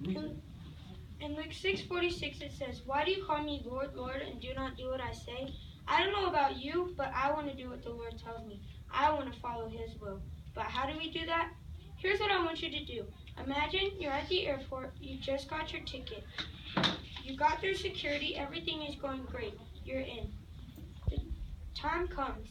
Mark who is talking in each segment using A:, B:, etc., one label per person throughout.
A: In Luke 6:46 it says, "Why do you call me Lord, Lord, and do not do what I say? I don't know about you, but I want to do what the Lord tells me. I want to follow His will." But how do we do that? Here's what I want you to do. Imagine you're at the airport, you just got your ticket. You got through security, everything is going great. You're in. The time comes.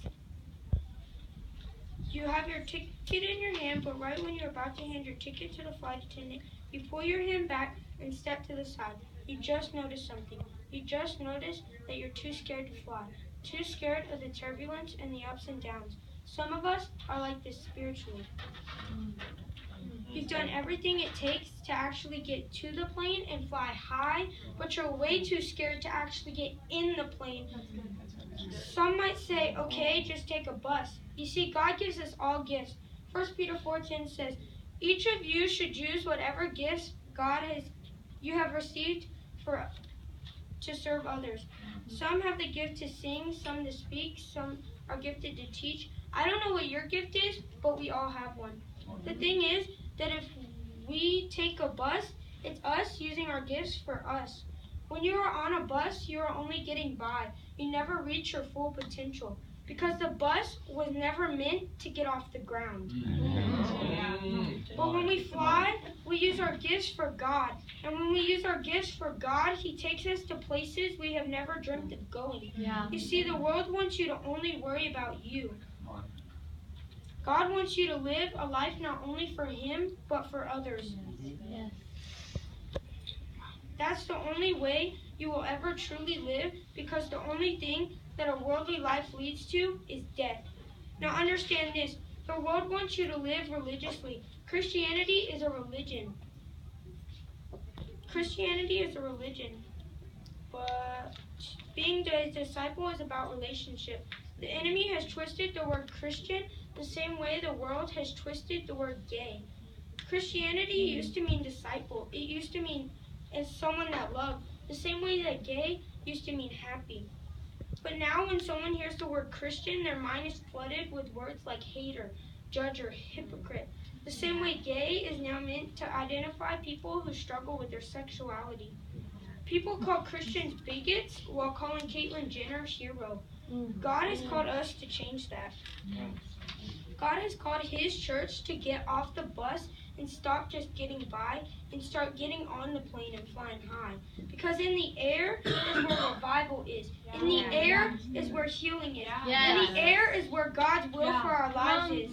A: You have your ticket in your hand, but right when you're about to hand your ticket to the flight attendant, you pull your hand back and step to the side. You just noticed something. You just noticed that you're too scared to fly, too scared of the turbulence and the ups and downs. Some of us are like this spiritually. You've done everything it takes to actually get to the plane and fly high, but you're way too scared to actually get in the plane. Some might say, okay, just take a bus. You see, God gives us all gifts. 1 Peter 4:10 says, each of you should use whatever gifts you have received to serve others. Some have the gift to sing, some to speak, some are gifted to teach. I don't know what your gift is, but we all have one. The thing is that if we take a bus, it's us using our gifts for us. When you are on a bus, you are only getting by. You never reach your full potential because the bus was never meant to get off the ground. But when we fly, we use our gifts for God. And when we use our gifts for God, He takes us to places we have never dreamt of going. You see, the world wants you to only worry about you. God wants you to live a life not only for Him, but for others.
B: Yes.
A: That's the only way you will ever truly live, because the only thing that a worldly life leads to is death. Now understand this. The world wants you to live religiously. Christianity is a religion. Christianity is a religion. But being a disciple is about relationship. The enemy has twisted the word Christian the same way the world has twisted the word gay. Christianity used to mean disciple. It used to mean as someone that loved, the same way that gay used to mean happy. But now when someone hears the word Christian, their mind is flooded with words like hater, judger, hypocrite. The same way gay is now meant to identify people who struggle with their sexuality. People call Christians bigots while calling Caitlyn Jenner hero. God has called us to change that. God has called His church to get off the bus and stop just getting by and start getting on the plane and flying high. Because in the air is where revival is. In the air is where healing is. In the air is where God's will for our lives is.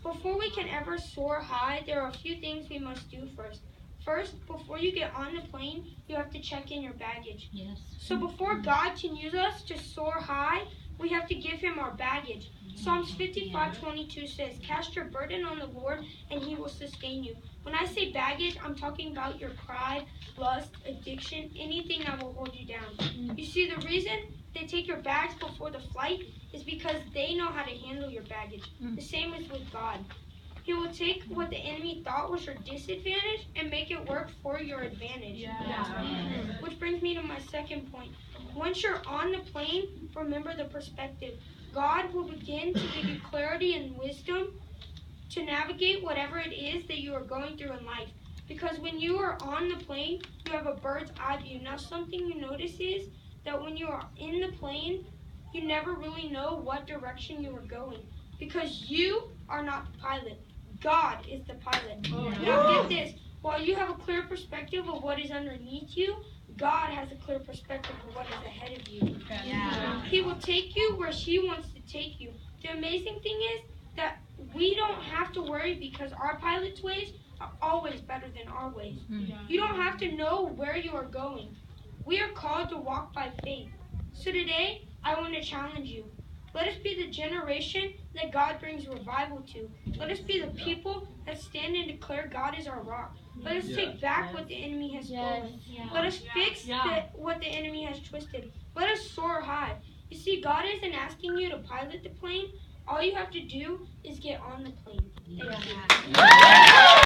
A: Before we can ever soar high, there are a few things we must do first. First, before you get on the plane, you have to check in your baggage.
B: Yes.
A: So before God can use us to soar high, we have to give Him our baggage. Psalms 55:22 says, "Cast your burden on the Lord, and He will sustain you." When I say baggage, I'm talking about your pride, lust, addiction, anything that will hold you down. You see, the reason they take your bags before the flight is because they know how to handle your baggage. The same is with God. He will take what the enemy thought was your disadvantage and make it work for your advantage. Which brings me to my second point. Once you're on the plane, remember the perspective. God will begin to give you clarity and wisdom to navigate whatever it is that you are going through in life. Because when you are on the plane, you have a bird's eye view. Now something you notice is that when you are in the plane, you never really know what direction you are going. Because you are not the pilot. God is the pilot. Now get this. While you have a clear perspective of what is underneath you, God has a clear perspective of what is ahead of you. He will take you where He wants to take you. The amazing thing is that we don't have to worry because our pilot's ways are always better than our ways. You don't have to know where you are going. We are called to walk by faith. So today, I want to challenge you. Let us be the generation that God brings revival to. Let us be the people that stand and declare God is our rock. Let us take back what the enemy has stolen. Let us fix what the enemy has twisted. Let us soar high. You see, God isn't asking you to pilot the plane. All you have to do is get on the plane. Thank you.